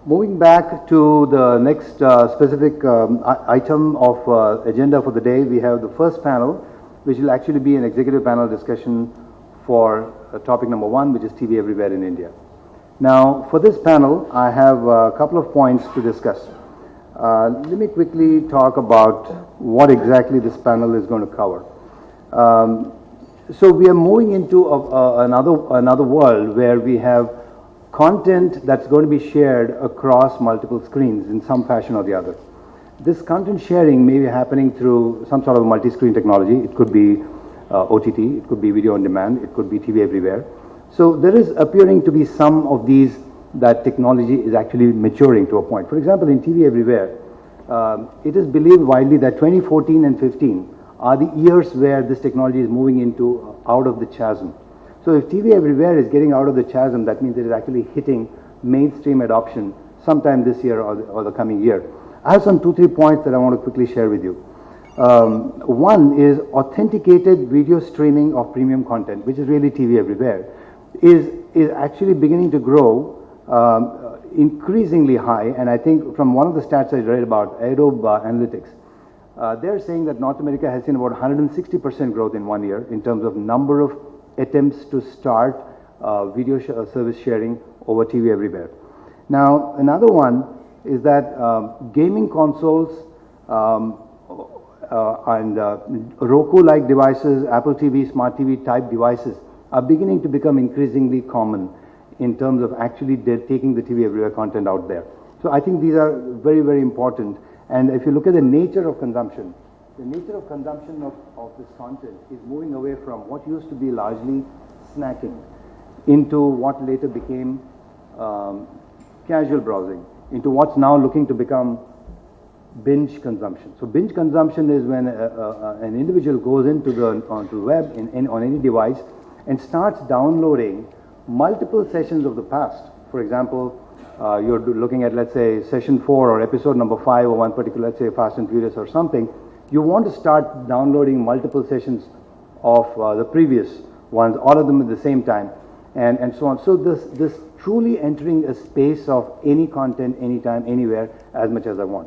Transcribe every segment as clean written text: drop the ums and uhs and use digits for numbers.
Moving back to the next specific item of agenda for the day, we have the first panel, which will actually be an executive panel discussion for topic number 1, which is TV everywhere in India. Now, for this panel, I have a couple of points to discuss. Let me quickly talk about what exactly this panel is going to cover. So we are moving into another world where we have content that's going to be shared across multiple screens in some fashion or the other. This content sharing may be happening through some sort of multi-screen technology. It could be OTT, it could be video on demand, it could be TV everywhere. So there is appearing to be some of these that technology is actually maturing to a point. For example, in TV everywhere, it is believed widely that 2014 and 15 are the years where this technology is moving into out of the chasm. So if TV everywhere is getting out of the chasm, that means it is actually hitting mainstream adoption sometime this year or the coming year. I have some 2-3 points that I want to quickly share with you. One is authenticated video streaming of premium content, which is really TV everywhere, is actually beginning to grow increasingly high. And I think from one of the stats I read about Adobe Analytics, they're saying that North America has seen about 160% growth in 1 year in terms of number of attempts to start video service sharing over TV everywhere. Now, another one is that gaming consoles and Roku-like devices, Apple TV, Smart TV type devices are beginning to become increasingly common in terms of actually taking the TV everywhere content out there. So I think these are very, very important. And if you look at the nature of consumption, the nature of consumption of this content is moving away from what used to be largely snacking into what later became casual browsing, into what's now looking to become binge consumption. So binge consumption is when an individual goes onto the web on any device and starts downloading multiple sessions of the past. For example, you're looking at, let's say, session 4 or episode number 5 or one particular, let's say, Fast and Furious or something. You want to start downloading multiple sessions of the previous ones, all of them at the same time, and so on. So this truly entering a space of any content, anytime, anywhere, as much as I want.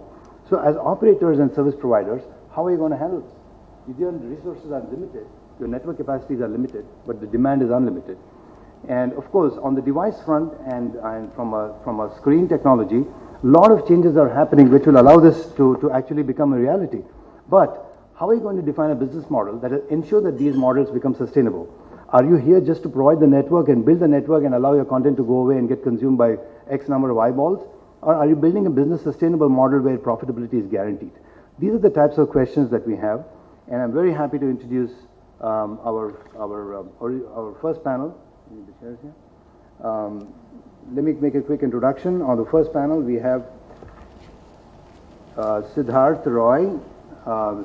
So as operators and service providers, how are you going to handle this? If your resources are limited, your network capacities are limited, but the demand is unlimited. And of course, on the device front and from a screen technology, a lot of changes are happening which will allow this to actually become a reality. But how are you going to define a business model that will ensure that these models become sustainable? Are you here just to provide the network and build the network and allow your content to go away and get consumed by X number of eyeballs? Or are you building a business sustainable model where profitability is guaranteed? These are the types of questions that we have. And I'm very happy to introduce our first panel. Need the chairs here. Let me make a quick introduction. On the first panel, we have Siddharth Roy,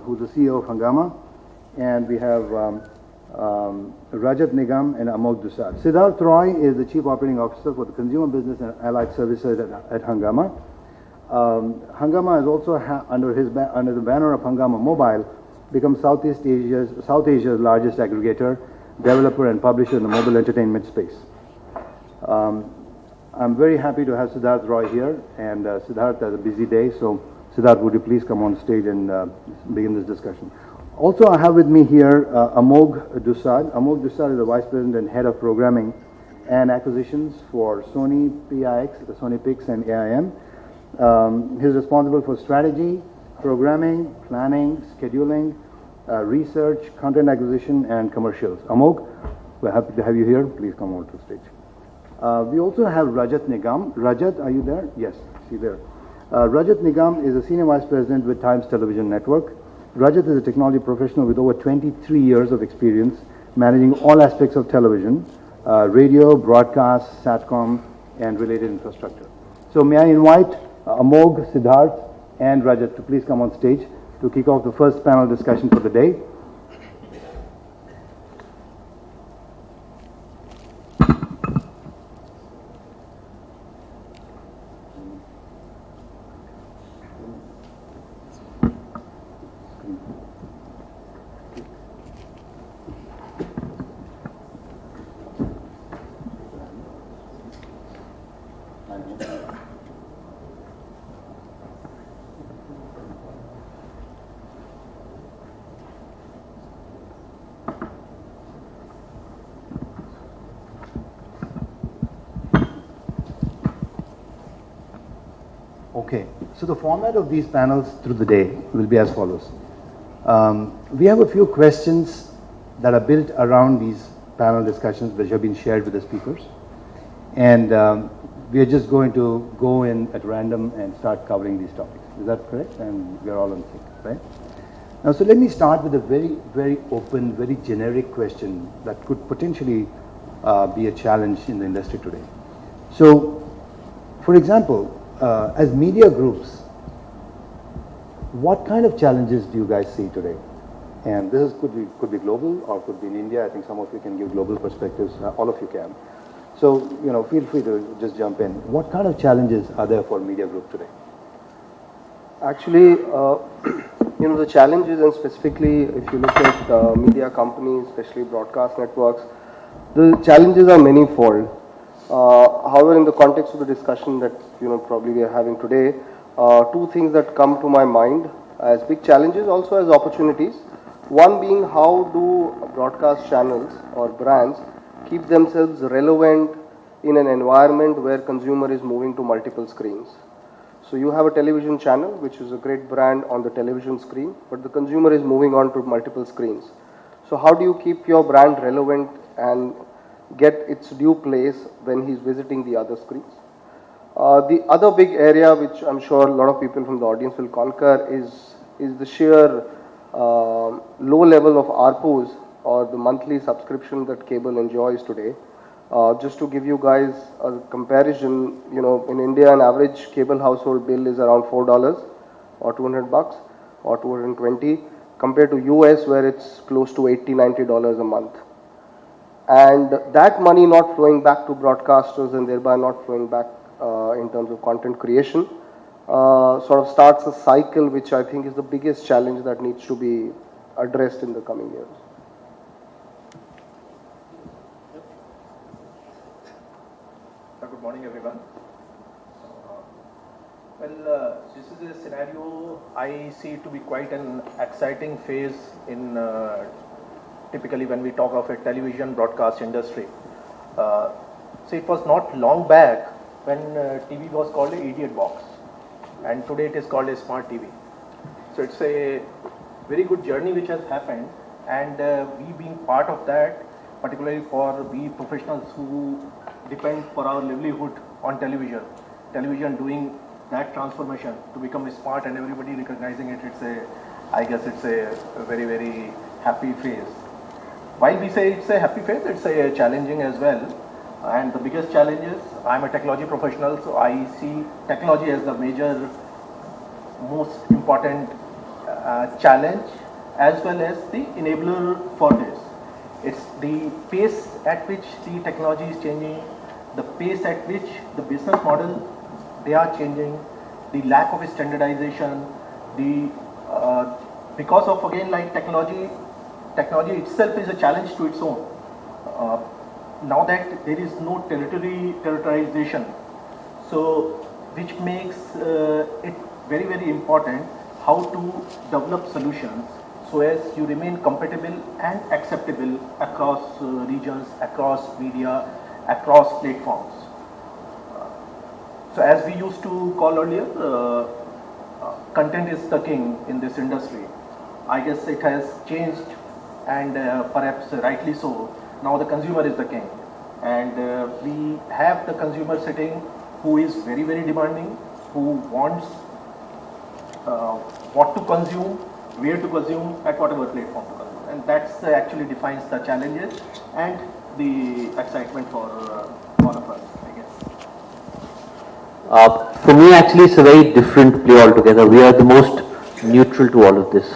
who's the CEO of Hungama, and we have Rajat Nigam and Amog Dusad. Siddharth Roy is the Chief Operating Officer for the Consumer Business and Allied Services at Hungama. Hungama has also, under the banner of Hungama Mobile, become South Asia's largest aggregator, developer and publisher in the mobile entertainment space. I'm very happy to have Siddharth Roy here, and Siddharth has a busy day, so Siddharth, would you please come on stage and begin this discussion? Also, I have with me here Amog Dusad. Amog Dusad is the Vice President and Head of Programming and Acquisitions for Sony PIX, the Sony PIX and AIM. He's responsible for strategy, programming, planning, scheduling, research, content acquisition, and commercials. Amog, we're happy to have you here. Please come over to the stage. We also have Rajat Nigam. Rajat, are you there? Yes, see there. Rajat Nigam is a Senior Vice President with Times Television Network. Rajat is a technology professional with over 23 years of experience managing all aspects of television, radio, broadcast, SATCOM, and related infrastructure. So may I invite Amog, Siddharth, and Rajat to please come on stage to kick off the first panel discussion for the day. Okay, so the format of these panels through the day will be as follows. We have a few questions that are built around these panel discussions which have been shared with the speakers. And we are just going to go in at random and start covering these topics. Is that correct? And we are all on sync, right? Now, so let me start with a very, very open, very generic question that could potentially be a challenge in the industry today. So, for example, as media groups, what kind of challenges do you guys see today? And this could be global or could be in India. I think some of you can give global perspectives. All of you can. So, feel free to just jump in. What kind of challenges are there for media group today? Actually, the challenges, and specifically if you look at media companies, especially broadcast networks, the challenges are manifold. However, in the context of the discussion that probably we are having today, two things that come to my mind as big challenges, also as opportunities. One being, how do broadcast channels or brands keep themselves relevant in an environment where consumer is moving to multiple screens? So you have a television channel, which is a great brand on the television screen, but the consumer is moving on to multiple screens. So how do you keep your brand relevant and get its due place when he's visiting the other screens? The other big area, which I'm sure a lot of people from the audience will concur, is the sheer low level of ARPUs, or the monthly subscription that cable enjoys today. Just to give you guys a comparison, in India, an average cable household bill is around $4 or $200 or $220, compared to US, where it's close to $80-90 a month. And that money not flowing back to broadcasters and thereby not flowing back in terms of content creation sort of starts a cycle, which I think is the biggest challenge that needs to be addressed in the coming years. Good morning, everyone. This is a scenario I see to be quite an exciting phase in typically when we talk of a television broadcast industry. So it was not long back when TV was called an idiot box, and today it is called a smart TV. So it's a very good journey which has happened, and we being part of that, particularly for we professionals who depend for our livelihood on television doing that transformation to become smart and everybody recognizing it, I guess it's a very, very happy phase. While we say it's a happy phase, it's a challenging as well. And the biggest challenge is, I'm a technology professional, so I see technology as the major, most important challenge, as well as the enabler for this. It's the pace at which the technology is changing, the pace at which the business model, they are changing, the lack of standardization, because of, again, like technology itself is a challenge to its own. Now that there is no territorialization, so which makes it very, very important how to develop solutions so as you remain compatible and acceptable across regions, across media, across platforms. So as we used to call earlier, content is the king in this industry. I guess it has changed, and perhaps rightly so. Now the consumer is the king, and we have the consumer sitting who is very, very demanding, who wants what to consume, where to consume, at whatever platform to consume, and that's actually defines the challenges and the excitement for all of us, I guess. For me, actually, it's a very different play altogether. We are the most neutral to all of this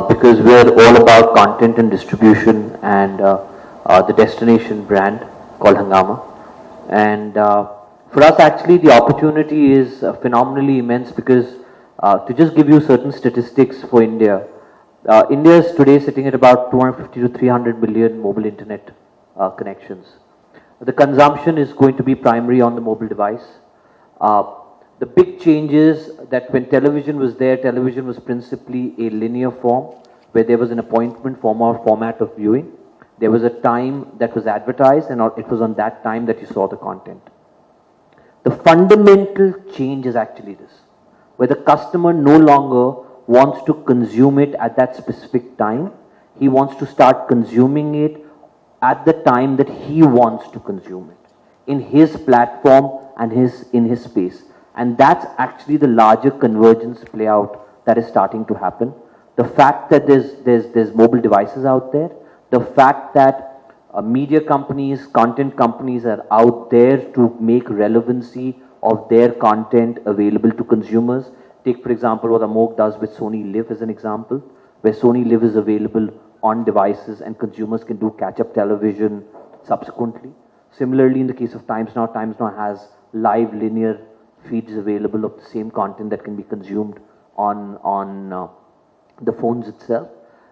because we are all about content and distribution and the destination brand called Hungama. And for us, actually, the opportunity is phenomenally immense because to just give you certain statistics for India, India is today sitting at about 250 to 300 million mobile internet connections. The consumption is going to be primary on the mobile device. The big changes that when television was there, television was principally a linear form where there was an appointment form or format of viewing. There was a time that was advertised, and it was on that time that you saw the content. The fundamental change is actually this, where the customer no longer wants to consume it at that specific time. He wants to start consuming it at the time that he wants to consume it, in his platform and in his space. And that's actually the larger convergence play out that is starting to happen. The fact that there's mobile devices out there, the fact that media companies, content companies are out there to make relevancy of their content available to consumers. Take, for example, what Amog does with Sony Live as an example, where Sony Live is available on devices and consumers can do catch-up television subsequently. Similarly, in the case of Times Now has live linear feeds available of the same content that can be consumed on the phones itself.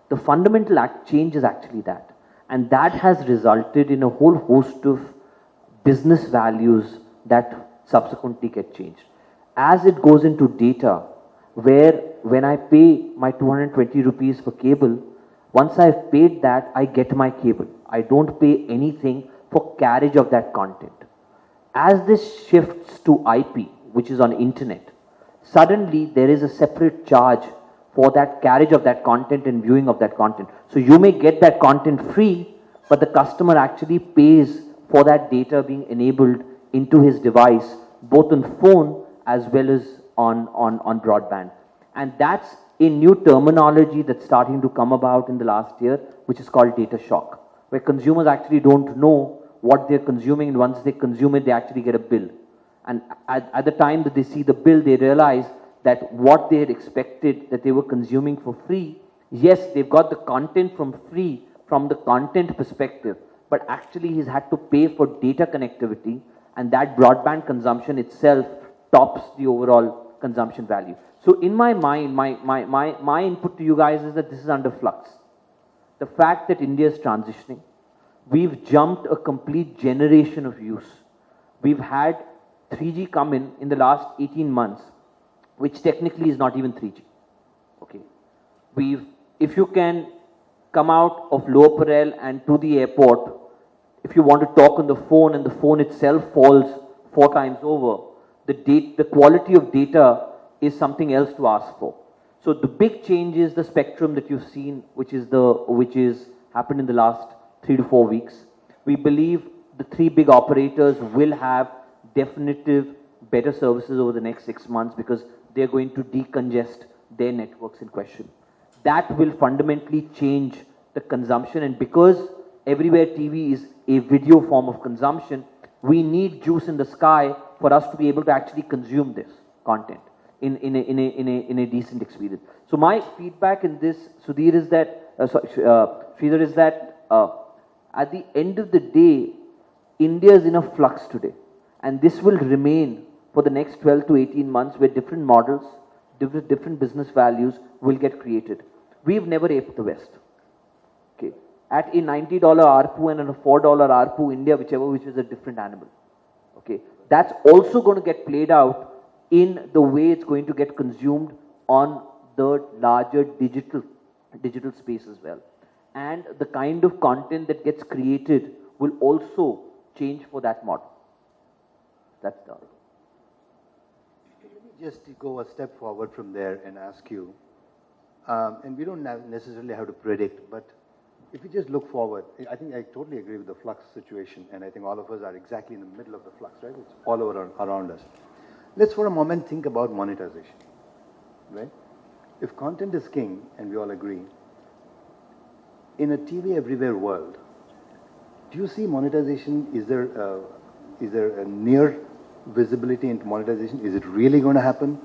The fundamental change is actually that. And that has resulted in a whole host of business values that subsequently get changed. As it goes into data, where when I pay my 220 rupees for cable, once I've paid that, I get my cable. I don't pay anything for carriage of that content. As this shifts to IP, which is on internet, suddenly there is a separate charge for that carriage of that content and viewing of that content. So you may get that content free, but the customer actually pays for that data being enabled into his device, both on phone as well as on broadband. And that's a new terminology that's starting to come about in the last year, which is called data shock, where consumers actually don't know what they're consuming, and once they consume it, they actually get a bill. And at the time that they see the bill, they realize that what they had expected that they were consuming for free, yes, they've got the content from free from the content perspective, but actually he's had to pay for data connectivity, and that broadband consumption itself tops the overall consumption value. So in my mind, my input to you guys is that this is under flux. The fact that India is transitioning, we've jumped a complete generation of use. We've had 3G come in the last 18 months, which technically is not even 3G. Okay, if you can come out of Lower Parel and to the airport, if you want to talk on the phone and the phone itself falls 4 times over, the quality of data is something else to ask for. So the big change is the spectrum that you've seen, which is happened in the last 3 to 4 weeks. We believe the 3 big operators will have definitive better services over the next 6 months because they're going to decongest their networks in question. That will fundamentally change the consumption, and because everywhere TV is a video form of consumption, we need juice in the sky for us to be able to actually consume this content in a decent experience. So my feedback in this, Sudhir, is that, Sridhar, is that at the end of the day, India is in a flux today, and this will remain for the next 12 to 18 months, where different models, different business values will get created. We've never aped the West. Okay, at a $90 ARPU and a $4 ARPU, India, which is a different animal. Okay, that's also going to get played out in the way it's going to get consumed on the larger digital space as well. And the kind of content that gets created will also change for that model. That's the other. Let me just go a step forward from there and ask you, and we don't necessarily have to predict, but if you just look forward, I think I totally agree with the flux situation, and I think all of us are exactly in the middle of the flux, right? It's all over around us. Let's for a moment think about monetization, right? If content is king, and we all agree, in a TV everywhere world, do you see monetization? Is there a near visibility into monetization? Is it really going to happen?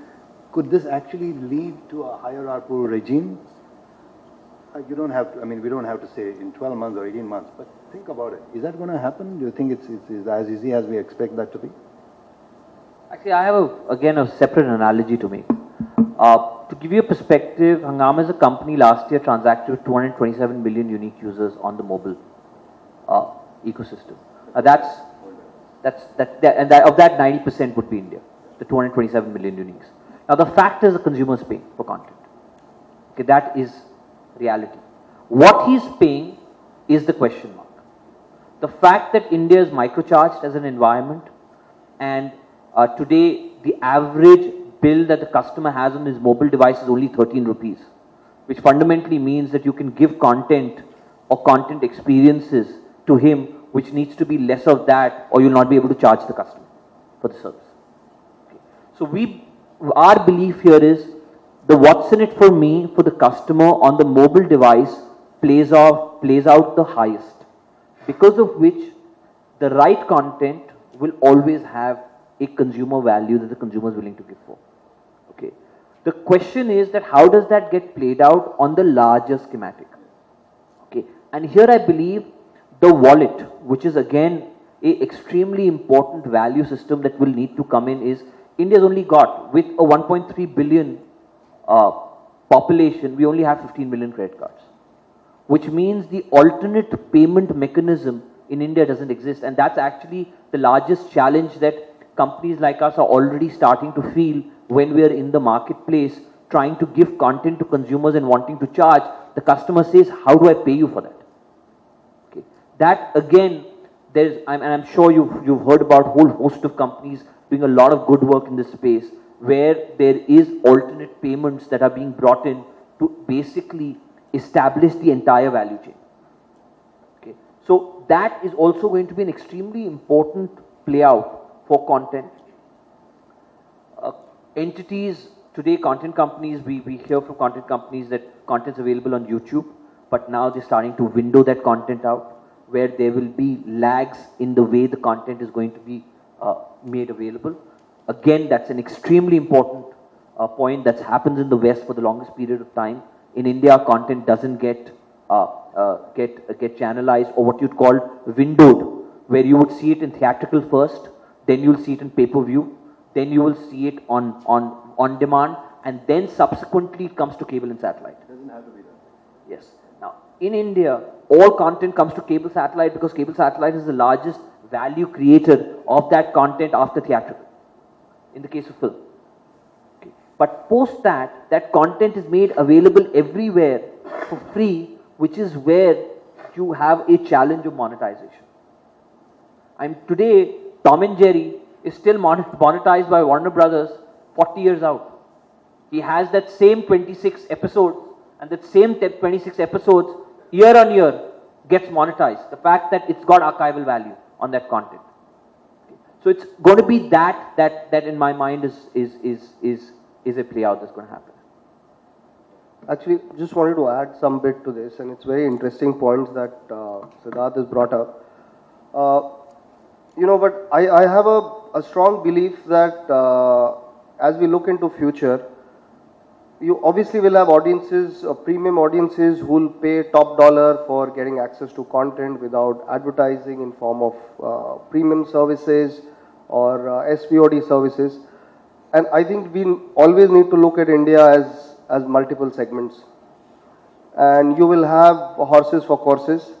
Could this actually lead to a higher ARPU regime? You don't have to, I mean, we don't have to say in 12 months or 18 months, but think about it. Is that going to happen? Do you think it's as easy as we expect that to be? Actually, I have, again, a separate analogy to make. To give you a perspective, Hungama as a company last year transacted with 227 million unique users on the mobile ecosystem. Of that 90% would be India, the 227 million uniques. Now, the fact is the consumer is paying for content. Okay, that is reality. What he's paying is the question mark. The fact that India is microcharged as an environment, and Today, the average bill that the customer has on his mobile device is only 13 rupees, which fundamentally means that you can give content or content experiences to him, which needs to be less of that, or you'll not be able to charge the customer for the service. Okay. So our belief here is the what's in it for me for the customer on the mobile device plays out the highest, because of which the right content will always have a consumer value that the consumer is willing to give for. Okay. The question is that how does that get played out on the larger schematic? Okay. And here I believe the wallet, which is again a extremely important value system that will need to come in, is India's only got, with a 1.3 billion population, we only have 15 million credit cards, which means the alternate payment mechanism in India doesn't exist. And that's actually the largest challenge that companies like us are already starting to feel when we are in the marketplace trying to give content to consumers and wanting to charge. The customer says, how do I pay you for that? Okay. That again, I'm sure you've heard about a whole host of companies doing a lot of good work in this space, where there is alternate payments that are being brought in to basically establish the entire value chain. Okay. So that is also going to be an extremely important play out for content. Entities today, content companies, we hear from content companies that content's available on YouTube, but now they're starting to window that content out, where there will be lags in the way the content is going to be made available. Again, that's an extremely important point that's happens in the West for the longest period of time. In India, content doesn't get channelized, or what you'd call windowed, where you would see it in theatrical first, then you'll see it in pay-per-view, then you will see it on demand, and then subsequently it comes to cable and satellite. It doesn't have to be that. Yes. Now, in India, all content comes to cable satellite because cable satellite is the largest value creator of that content after theatrical, in the case of film. Okay. But post that content is made available everywhere for free, which is where you have a challenge of monetization. And today, Tom and Jerry is still monetized by Warner Brothers 40 years out. He has that same 26 episodes, and that same 26 episodes year on year gets monetized. The fact that it's got archival value on that content. Okay. So it's going to be that in my mind is a play out that's going to happen. Actually, just wanted to add some bit to this, and it's very interesting points that Siddharth has brought up. But I have a strong belief that as we look into future, you obviously will have audiences, premium audiences, who will pay top dollar for getting access to content without advertising in form of premium services or SVOD services. And I think we always need to look at India as multiple segments. And you will have horses for courses.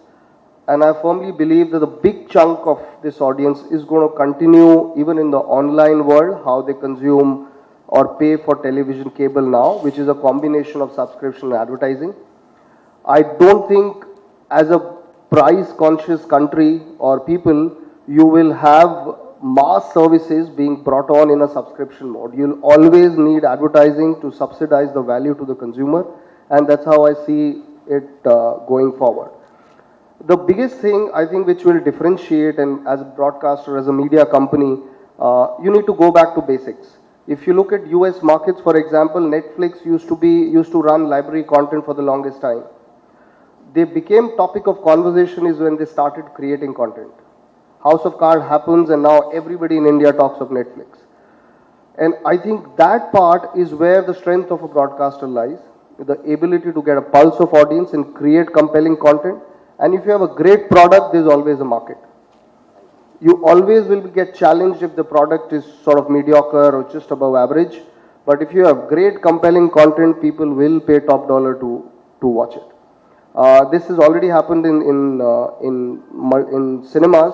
And I firmly believe that the big chunk of this audience is going to continue even in the online world, how they consume or pay for television cable now, which is a combination of subscription and advertising. I don't think as a price conscious country or people, you will have mass services being brought on in a subscription mode. You'll always need advertising to subsidize the value to the consumer, and that's how I see it going forward. The biggest thing I think which will differentiate, and as a broadcaster, as a media company, you need to go back to basics. If you look at US markets, for example, Netflix used to run library content for the longest time. They became topic of conversation is when they started creating content. House of Cards happens, and now everybody in India talks of Netflix. And I think that part is where the strength of a broadcaster lies, the ability to get a pulse of audience and create compelling content. And if you have a great product, there's always a market. You always will get challenged if the product is sort of mediocre or just above average. But if you have great compelling content, people will pay top dollar to watch it. This has already happened in cinemas,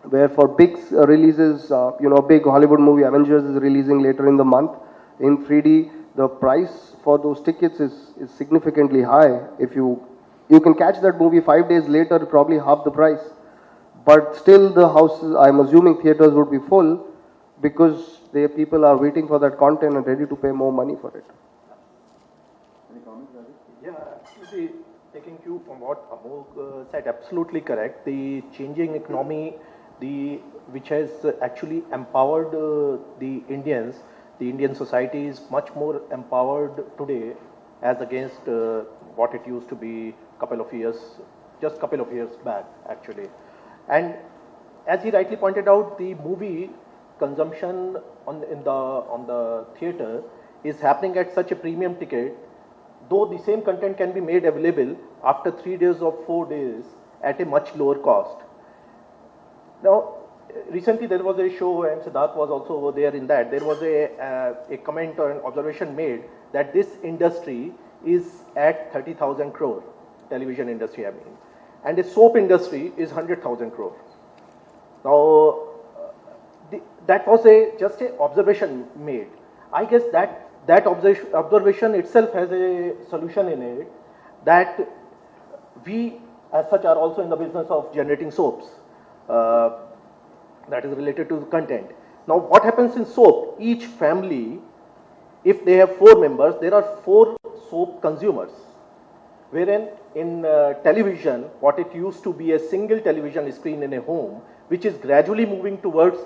where for big releases, big Hollywood movie Avengers is releasing later in the month in 3D. The price for those tickets is significantly high. If you can catch that movie 5 days later, probably half the price. But still the houses, I'm assuming theaters would be full, because people are waiting for that content and ready to pay more money for it. Yeah, absolutely. Taking cue from what Amol said, absolutely correct. The changing economy, which has actually empowered the Indians, the Indian society is much more empowered today as against what it used to be just couple of years back, actually. And as he rightly pointed out, the movie consumption on the theater is happening at such a premium ticket, though the same content can be made available after 3 days or 4 days at a much lower cost. Now, recently there was a show, and Siddharth was also over there in that. There was a comment or an observation made that this industry is at 30,000 crore, television industry I mean, and the soap industry is 100,000 crore. Now, that was just an observation made. I guess that observation itself has a solution in it, that we as such are also in the business of generating soaps that is related to the content. Now what happens in soap, each family, if they have 4 members, there are 4 soap consumers, wherein in television, what it used to be a single television screen in a home, which is gradually moving towards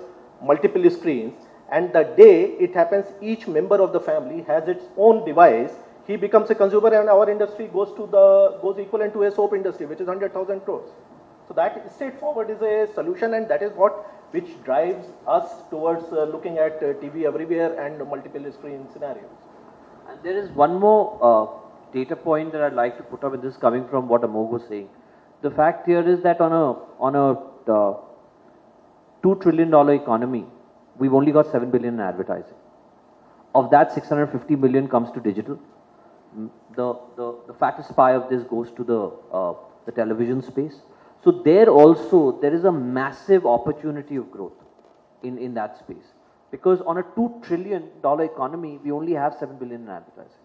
multiple screens, and the day it happens, each member of the family has its own device, he becomes a consumer, and our industry goes equivalent to a soap industry, which is 100,000 crores. So that straightforward is a solution, and that is which drives us towards looking at TV everywhere and multiple screen scenarios. And there is one more data point that I'd like to put up, and this is coming from what Amog was saying. The fact here is that on a $2 trillion economy, we've only got 7 billion in advertising. Of that, 650 million comes to digital. The fattest pie of this goes to the television space. So there also, there is a massive opportunity of growth in that space. Because on a $2 trillion economy, we only have 7 billion in advertising.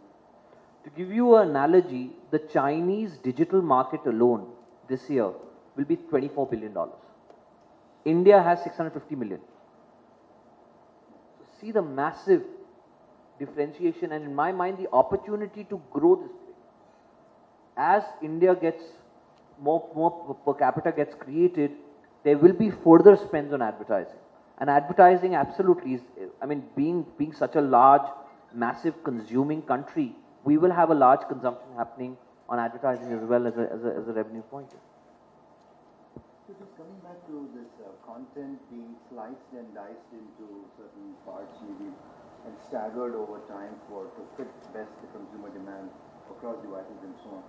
To give you an analogy, the Chinese digital market alone this year will be $24 billion. India has 650 million. So see the massive differentiation, and in my mind, the opportunity to grow this thing. As India gets more per capita gets created, there will be further spends on advertising. And advertising absolutely is, I mean, being such a large, massive consuming country, we will have a large consumption happening on advertising as well as a revenue point. So just coming back to this content being sliced and diced into certain parts maybe and staggered over time to fit best the consumer demand across devices and so on.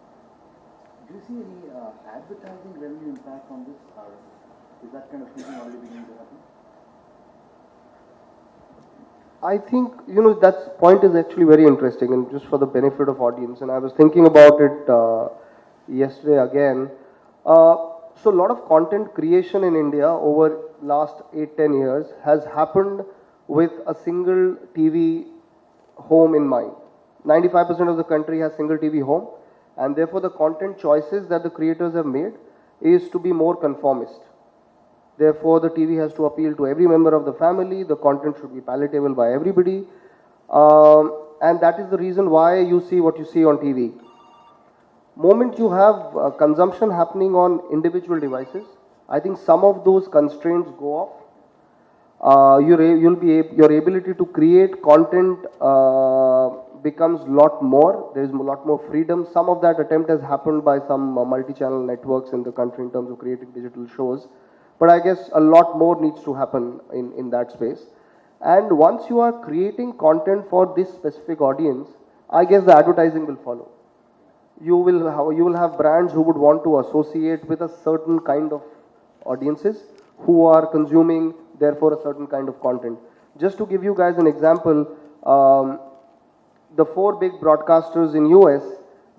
Do you see any advertising revenue impact on this, or is that kind of thinking already beginning to happen? I think, that point is actually very interesting, and just for the benefit of audience, and I was thinking about it yesterday again. So a lot of content creation in India over last 8-10 years has happened with a single TV home in mind. 95% of the country has single TV home, and therefore the content choices that the creators have made is to be more conformist. Therefore, the TV has to appeal to every member of the family, the content should be palatable by everybody, and that is the reason why you see what you see on TV. Moment you have consumption happening on individual devices, I think some of those constraints go off. Your ability to create content becomes a lot more. There is a lot more freedom. Some of that attempt has happened by some multi-channel networks in the country in terms of creating digital shows. But I guess a lot more needs to happen in that space. And once you are creating content for this specific audience, I guess the advertising will follow. You will have brands who would want to associate with a certain kind of audiences who are consuming, therefore, a certain kind of content. Just to give you guys an example, the 4 big broadcasters in US,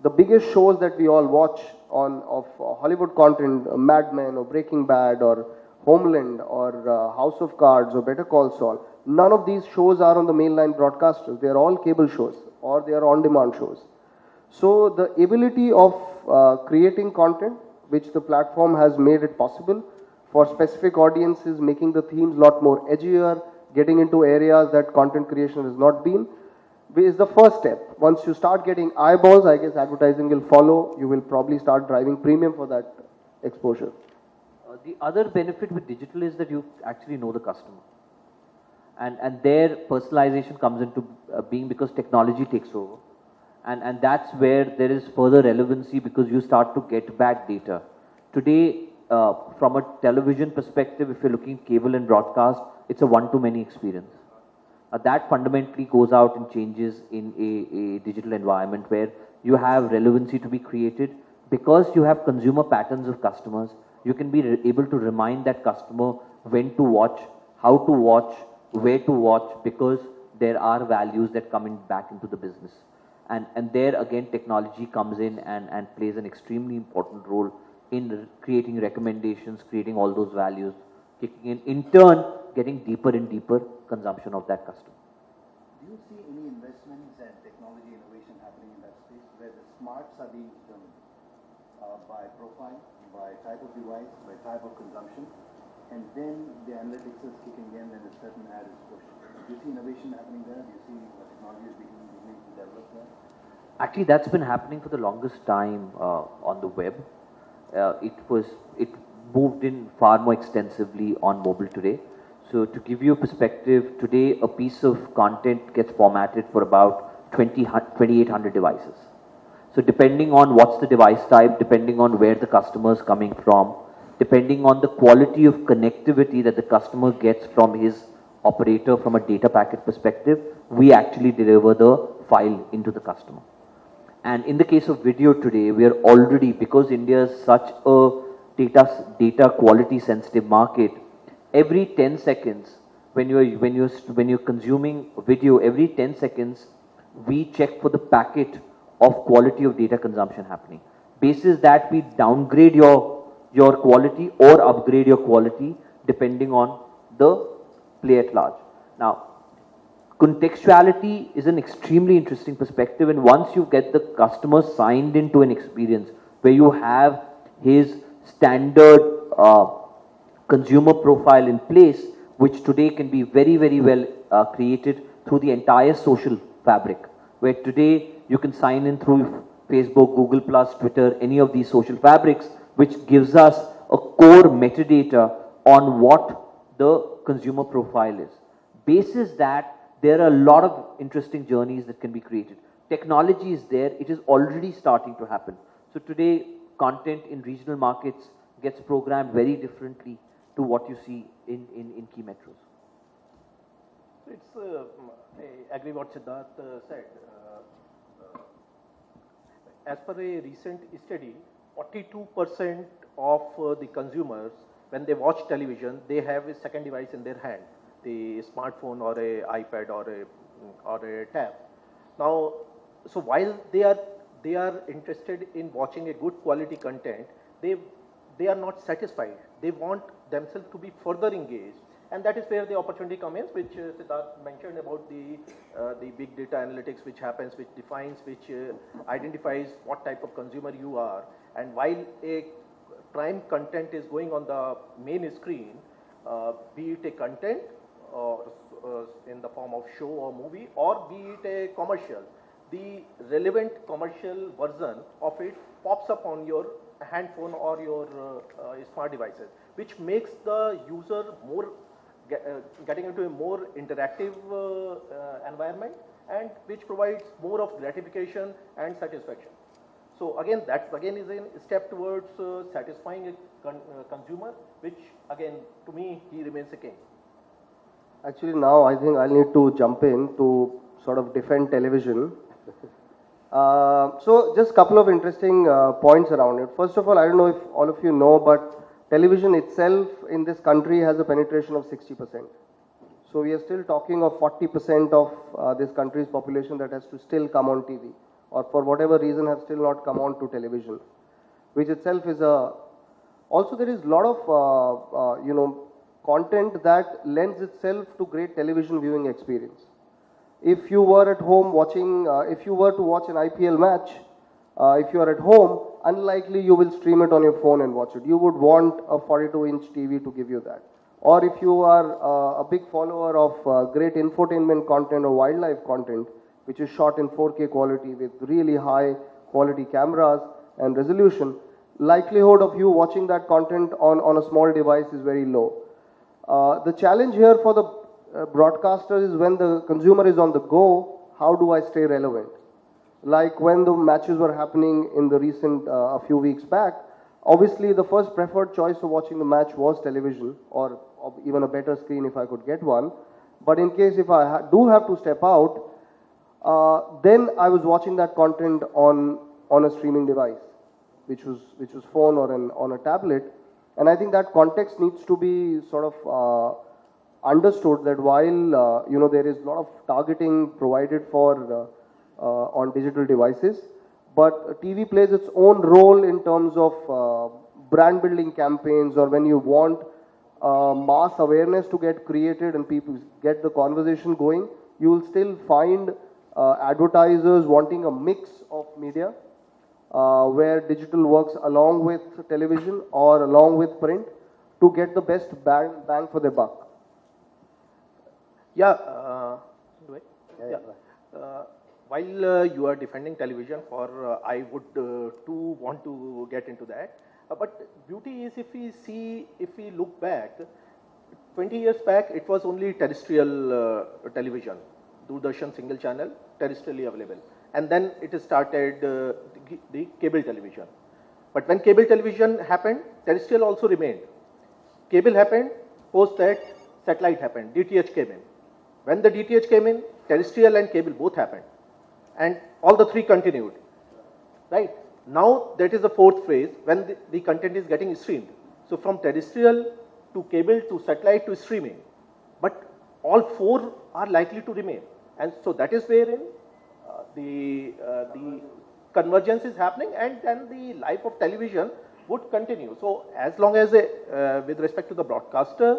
the biggest shows that we all watch of Hollywood content, Mad Men or Breaking Bad or Homeland or House of Cards or Better Call Saul, none of these shows are on the mainline broadcasters. They are all cable shows or they are on-demand shows. So the ability of creating content, which the platform has made it possible for specific audiences, making the themes a lot more edgier, getting into areas that content creation has not been, is the first step. Once you start getting eyeballs, I guess advertising will follow. You will probably start driving premium for that exposure. The other benefit with digital is that you actually know the customer. And their personalization comes into being because technology takes over. And that's where there is further relevancy because you start to get back data. Today, from a television perspective, if you're looking cable and broadcast, it's a one-to-many experience. That fundamentally goes out and changes in a digital environment where you have relevancy to be created. Because you have consumer patterns of customers, you can be able to remind that customer when to watch, how to watch, where to watch, because there are values that come back into the business. And there again, technology comes in and plays an extremely important role in creating recommendations, creating all those values, kicking in turn, getting deeper and deeper consumption of that customer. Do you see any investments and technology innovation happening in that space where the smarts are being determined by profile, by type of device, by type of consumption, and then the analytics is kicking in and a certain ad is pushed? Do you see innovation happening there? Do you see technology is beginning to develop there? Actually, that's been happening for the longest time on the web. It moved in far more extensively on mobile today. So to give you a perspective, today a piece of content gets formatted for about 2,800 devices. So depending on what's the device type, depending on where the customer is coming from, depending on the quality of connectivity that the customer gets from his operator from a data packet perspective, we actually deliver the file into the customer. And in the case of video today, we are already, because India is such a data quality sensitive market, every 10 seconds, when you're consuming video, every 10 seconds, we check for the packet of quality of data consumption happening. Basis that we downgrade your quality or upgrade your quality depending on the play at large. Now, contextuality is an extremely interesting perspective, and once you get the customer signed into an experience where you have his standard consumer profile in place, which today can be very, very well created through the entire social fabric, where today you can sign in through Facebook, Google+, Twitter, any of these social fabrics, which gives us a core metadata on what the consumer profile is. Basis that, there are a lot of interesting journeys that can be created. Technology is there, it is already starting to happen. So today, content in regional markets gets programmed very differently to what you see in key metros. I agree what Siddharth said. As per a recent study, 42% of the consumers, when they watch television, they have a second device in their hand, the smartphone or a iPad or a tab. Now, so while they are interested in watching a good quality content, they are not satisfied. They want themselves to be further engaged, and that is where the opportunity comes in, which Siddharth mentioned about the big data analytics, which happens, which defines, which identifies what type of consumer you are. And while a prime content is going on the main screen, be it a content or in the form of show or movie, or be it a commercial, the relevant commercial version of it pops up on your handphone or your smart devices, which makes the user more getting into a more interactive environment, and which provides more of gratification and satisfaction. So again, that again is a step towards satisfying a consumer, which again, to me, he remains a king. Actually, now I think I'll need to jump in to sort of defend television. So just a couple of interesting points around it. First of all, I don't know if all of you know, but television itself in this country has a penetration of 60%. So we are still talking of 40% of this country's population that has to still come on TV, or for whatever reason have still not come on to television, which itself is a... Also there is a lot of, content that lends itself to great television viewing experience. If you were at home watching, if you were to watch an IPL match, if you are at home, unlikely you will stream it on your phone and watch it. You would want a 42-inch TV to give you that. or if you are a big follower of great infotainment content or wildlife content, which is shot in 4K quality with really high quality cameras and resolution, likelihood of you watching that content on a small device is very low. The challenge here for the broadcasters is when the consumer is on the go, how do I stay relevant? Like when the matches were happening in the recent, a few weeks back, obviously the first preferred choice of watching the match was television, or even a better screen if I could get one. But in case if I do have to step out, then I was watching that content on a streaming device, which was phone or on a tablet. And I think that context needs to be sort of understood, that while there is a lot of targeting provided for on digital devices, but TV plays its own role in terms of brand building campaigns, or when you want mass awareness to get created and people get the conversation going, you will still find advertisers wanting a mix of media, where digital works along with television or along with print to get the best bang for their buck. Yeah, do I? Yeah. While you are defending television, I would too want to get into that. But beauty is, if we look back, 20 years back, it was only terrestrial television, Doordarshan single channel, terrestrially available. And then it started the cable television. But when cable television happened, terrestrial also remained. Cable happened, post that satellite happened, DTH came in. When the DTH came in, terrestrial and cable both happened. And all the three continued, right? Now that is the fourth phase when the content is getting streamed. So from terrestrial to cable to satellite to streaming, but all four are likely to remain. And so that is wherein the convergence is happening, and then the life of television would continue. So as long as, with respect to the broadcaster,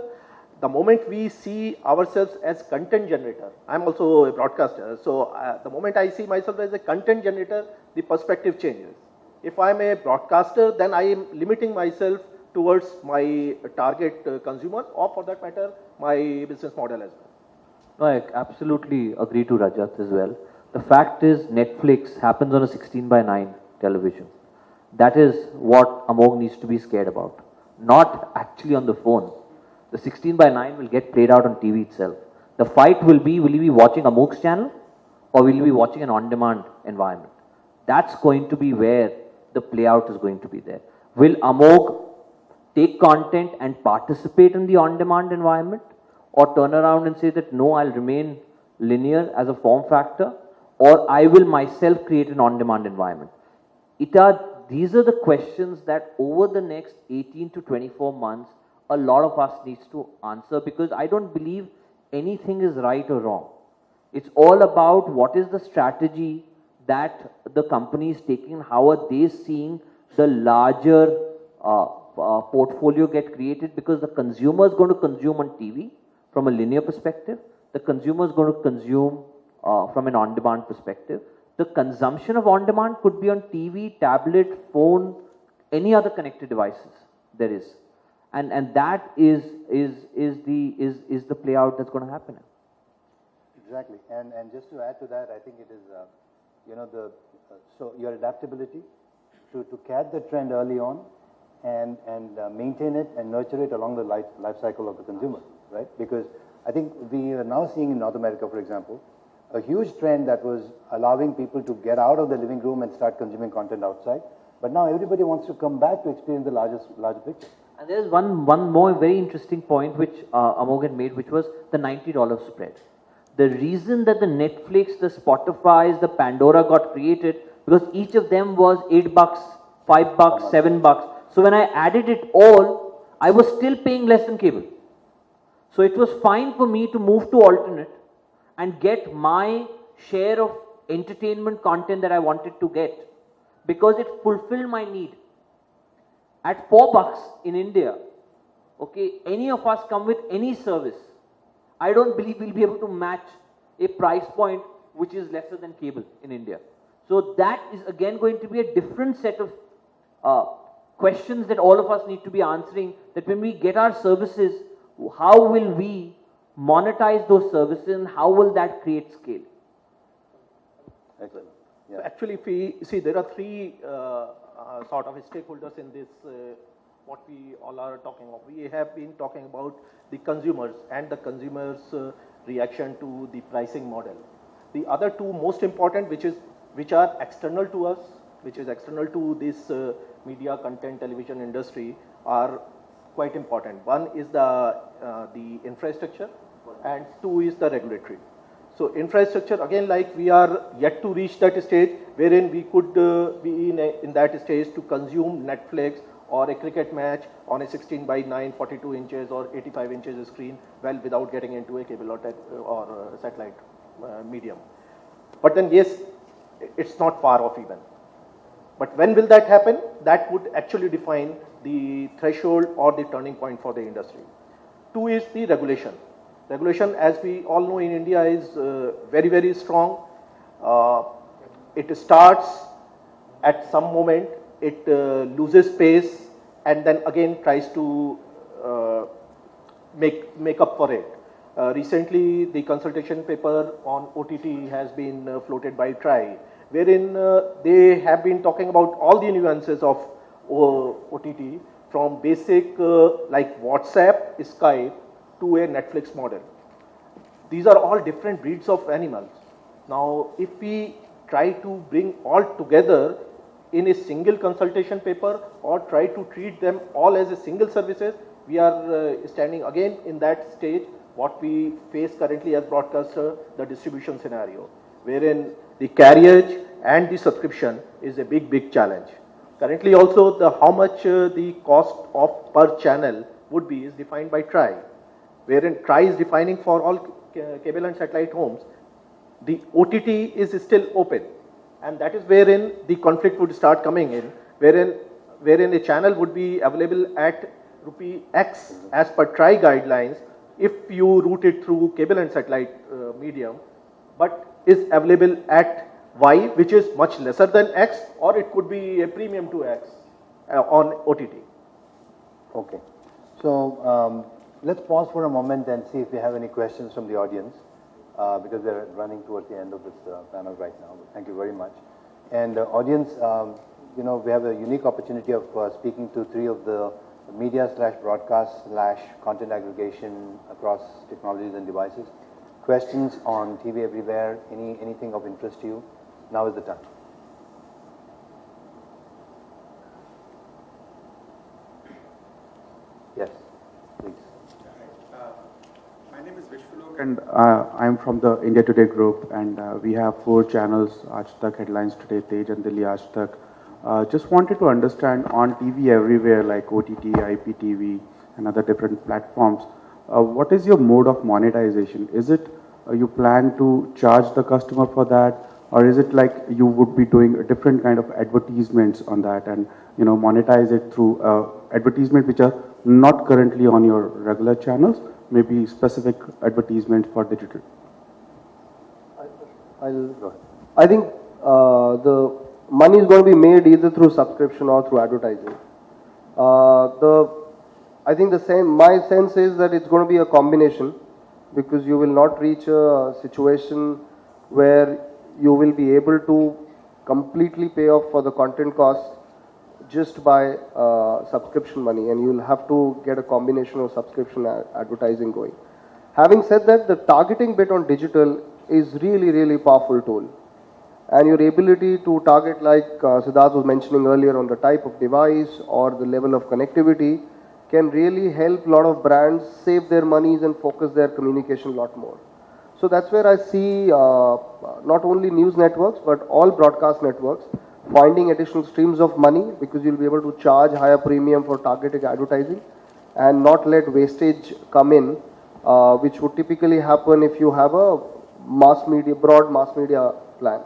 the moment we see ourselves as content generator, I'm also a broadcaster, so the moment I see myself as a content generator, the perspective changes. If I'm a broadcaster, then I am limiting myself towards my target consumers, or for that matter, my business model as well. No, I absolutely agree to Rajat as well. The fact is, Netflix happens on a 16:9 television. That is what Amog needs to be scared about, not actually on the phone. The 16:9 will get played out on TV itself. The fight will he be watching Amog's channel, or will he be watching an on-demand environment? That's going to be where the play out is going to be there. Will Amog take content and participate in the on-demand environment, or turn around and say that no, I'll remain linear as a form factor, or I will myself create an on-demand environment? These are the questions that over the next 18 to 24 months, a lot of us needs to answer, because I don't believe anything is right or wrong. It's all about what is the strategy that the company is taking, how are they seeing the larger portfolio get created, because the consumer is going to consume on TV from a linear perspective, the consumer is going to consume from an on-demand perspective. The consumption of on-demand could be on TV, tablet, phone, any other connected devices there is. And that is the play out that's going to happen. Exactly. And just to add to that, I think it is, so your adaptability to catch the trend early on and maintain it and nurture it along the life cycle of the consumer, right? Because I think we are now seeing in North America, for example, a huge trend that was allowing people to get out of the living room and start consuming content outside. But now everybody wants to come back to experience the larger picture. And there's one more very interesting point which Amog had made, which was the $90 spread. The reason that the Netflix, the Spotify, the Pandora got created, because each of them was $8, $5, $7. So when I added it all, I was still paying less than cable. So it was fine for me to move to alternate and get my share of entertainment content that I wanted to get, because it fulfilled my need. At $4 in India, okay, any of us come with any service, I don't believe we'll be able to match a price point which is lesser than cable in India. So that is again going to be a different set of questions that all of us need to be answering, that when we get our services, how will we monetize those services and how will that create scale? Excellent. So actually, if we see, there are three sort of stakeholders in this, what we all are talking of. We have been talking about the consumers and the consumers' reaction to the pricing model. The other two most important, which are external to us, which is external to this media content television industry, are quite important. One is the infrastructure, and two is the regulatory. So infrastructure, again, like we are yet to reach that stage wherein we could be in that stage to consume Netflix or a cricket match on a 16:9, 42 inches or 85 inches screen, well, without getting into a cable or satellite medium. But then, yes, it's not far off even. But when will that happen? That would actually define the threshold or the turning point for the industry. Two is the regulation. Regulation, as we all know in India, is very, very strong. It starts at some moment, it loses pace, and then again tries to make up for it. Recently, the consultation paper on OTT has been floated by TRAI, wherein they have been talking about all the nuances of OTT, from basic like WhatsApp, Skype, to a Netflix model. These are all different breeds of animals. Now, if we try to bring all together in a single consultation paper or try to treat them all as a single services, we are standing again in that stage what we face currently as broadcaster, the distribution scenario, wherein the carriage and the subscription is a big, big challenge. Currently also how much the cost of per channel would be is defined by TRAI, wherein TRAI is defining for all cable and satellite homes. The OTT is still open, and that is wherein the conflict would start coming in, wherein a channel would be available at rupee X as per TRAI guidelines if you route it through cable and satellite medium, but is available at Y, which is much lesser than X, or it could be a premium to X on OTT. Okay. So let's pause for a moment and see if we have any questions from the audience, because we're running towards the end of this panel right now. Thank you very much. And audience, we have a unique opportunity of speaking to three of the media/broadcast/content aggregation across technologies and devices. Questions on TV Everywhere, anything of interest to you? Now is the time. Yes, please. My name is Vishwalok and I'm from the India Today group, and we have 4 channels: Aaj Tak, Headlines Today, Tej and Delhi Aaj Tak. Just wanted to understand on TV Everywhere like OTT, IPTV and other different platforms, what is your mode of monetization? Is it you plan to charge the customer for that, or is it like you would be doing a different kind of advertisements on that and monetize it through advertisement which are not currently on your regular channels, maybe specific advertisement for digital? I think the money is going to be made either through subscription or through advertising. I think my sense is that it's going to be a combination, because you will not reach a situation where you will be able to completely pay off for the content cost just by subscription money, and you'll have to get a combination of subscription advertising going. Having said that, the targeting bit on digital is really, really powerful tool. And your ability to target, like Siddharth was mentioning earlier, on the type of device or the level of connectivity, can really help a lot of brands save their monies and focus their communication a lot more. So that's where I see not only news networks, but all broadcast networks finding additional streams of money, because you'll be able to charge higher premium for targeted advertising and not let wastage come in, which would typically happen if you have a broad mass media plan.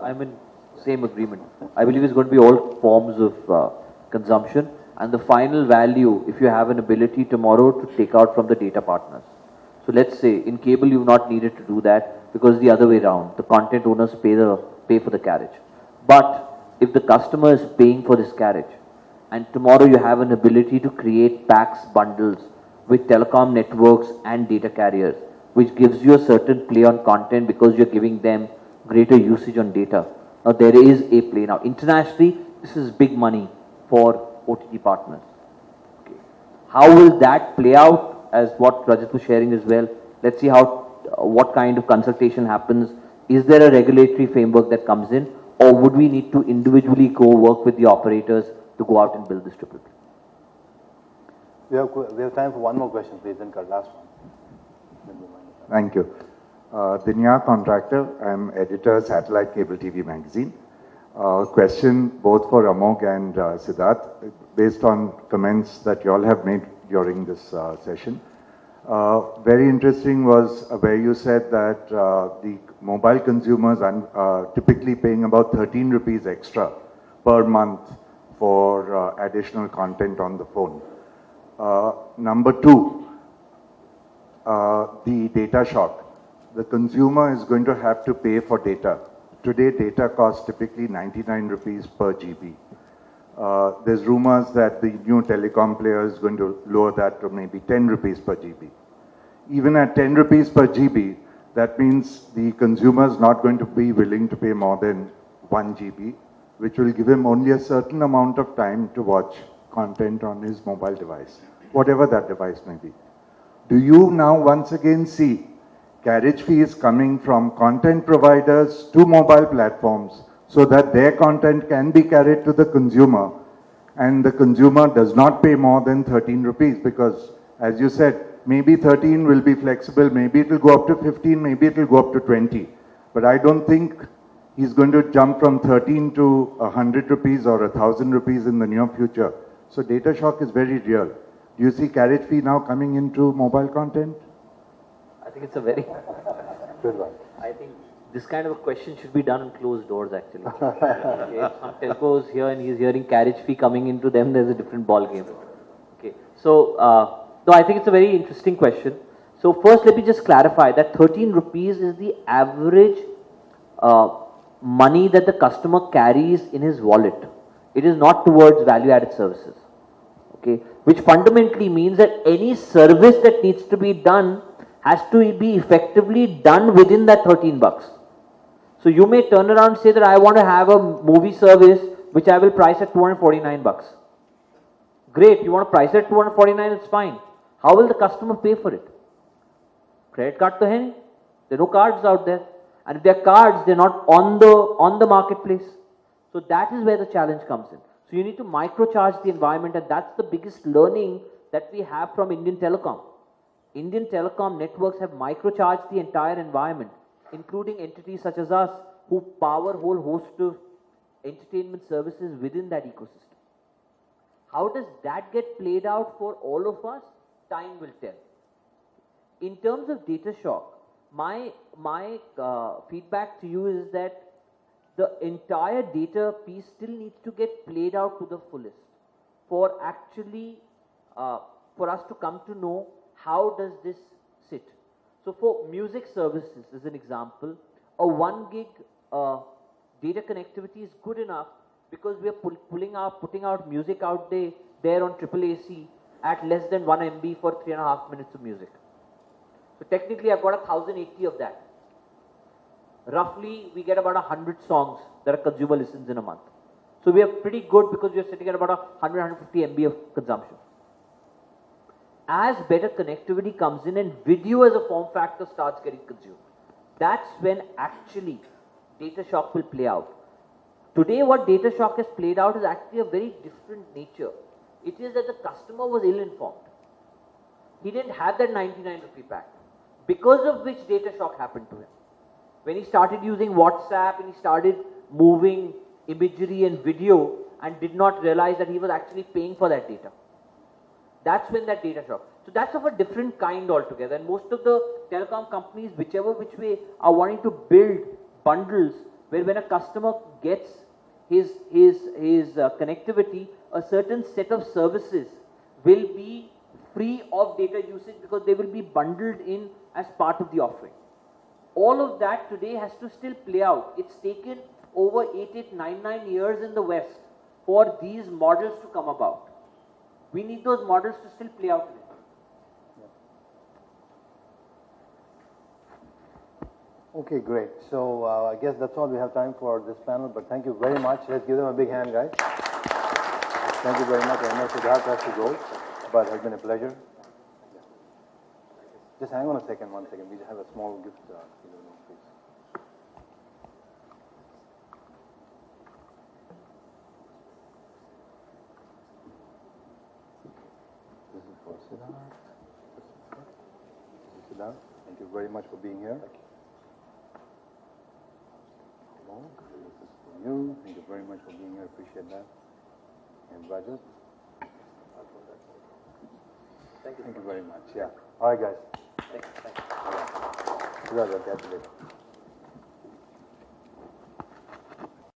I'm in same agreement. I believe it's going to be all forms of consumption, and the final value, if you have an ability tomorrow to take out from the data partners. So let's say in cable you've not needed to do that, because the other way around, the content owners pay for the carriage. But if the customer is paying for this carriage, and tomorrow you have an ability to create packs, bundles with telecom networks and data carriers, which gives you a certain play on content because you're giving them greater usage on data. Now there is a play. Now internationally, this is big money for OTT partners. Okay. How will that play out, as what Rajat was sharing as well? Let's see how, what kind of consultation happens. Is there a regulatory framework that comes in, or would we need to individually go work with the operators to go out and build this triple play? We have time for one more question, please, then last one. Thank you. Dinya Contractor, I'm editor, Satellite Cable TV Magazine. Question both for Amog and Siddharth, based on comments that you all have made during this session. Very interesting was where you said that the mobile consumers are typically paying about 13 rupees extra per month for additional content on the phone. Number two, the data shock. The consumer is going to have to pay for data. Today, data costs typically 99 rupees per GB. There's rumors that the new telecom player is going to lower that to maybe 10 rupees per GB. Even at 10 rupees per GB, that means the consumer is not going to be willing to pay more than 1 GB, which will give him only a certain amount of time to watch content on his mobile device, whatever that device may be. Do you now once again see carriage fees coming from content providers to mobile platforms so that their content can be carried to the consumer and the consumer does not pay more than 13 rupees? Because as you said, maybe 13 will be flexible, maybe it will go up to 15, maybe it will go up to 20. But I don't think he's going to jump from 13 to 100 rupees or 1,000 rupees in the near future. So data shock is very real. Do you see carriage fee now coming into mobile content? I think it's a very Good one. I think this kind of a question should be done in closed doors, actually. Okay, some telcos here and he's hearing carriage fee coming into them, there's a different ball game. Okay, so no, I think it's a very interesting question. So first, let me just clarify that 13 rupees is the average money that the customer carries in his wallet. It is not towards value-added services. Okay, which fundamentally means that any service that needs to be done has to be effectively done within that 13 bucks. So you may turn around and say that I want to have a movie service which I will price at 249 bucks. Great, you want to price at 249, it's fine. How will the customer pay for it? Credit card to hai nahi. There are no cards out there. And if there are cards, they're not on the marketplace. So that is where the challenge comes in. So you need to microcharge the environment, and that's the biggest learning that we have from Indian Telecom. Indian Telecom networks have microcharged the entire environment, including entities such as us who power a whole host of entertainment services within that ecosystem. How does that get played out for all of us? Time will tell. In terms of data shock, my feedback to you is that the entire data piece still needs to get played out to the fullest for actually, for us to come to know how does this sit. So for music services, as an example, a 1 gig data connectivity is good enough because we are putting out music out there on AAAC at less than 1 MB for 3.5 minutes of music. So technically I've got 1080 of that. Roughly we get about 100 songs that a consumer listens in a month. So we are pretty good because we are sitting at about 150 MB of consumption. As better connectivity comes in and video as a form factor starts getting consumed, that's when actually data shock will play out. Today what data shock has played out is actually a very different nature. It is that the customer was ill-informed. He didn't have that 99 rupee pack, because of which data shock happened to him. When he started using WhatsApp and he started moving imagery and video and did not realize that he was actually paying for that data. That's when that data shock. So that's of a different kind altogether. And most of the telecom companies, which way, are wanting to build bundles where when a customer gets his connectivity, a certain set of services will be free of data usage because they will be bundled in as part of the offering. All of that today has to still play out. It's taken over 8, 9 years in the West for these models to come about. We need those models to still play out today. Okay, great. So I guess that's all we have time for this panel, but thank you very much. Let's give them a big hand, guys. Thank you very much. I know Siddharth has to go, but it has been a pleasure. Just hang on a second, 1 second. We have a small gift. Please. This is for Siddharth. This is Siddharth. Thank you very much for being here. This is for you. Thank you very much for being here. Appreciate that. And Rajat. Thank you very much. Yeah. All right, guys. Thank you. All right. Siddharth, I'll catch you later.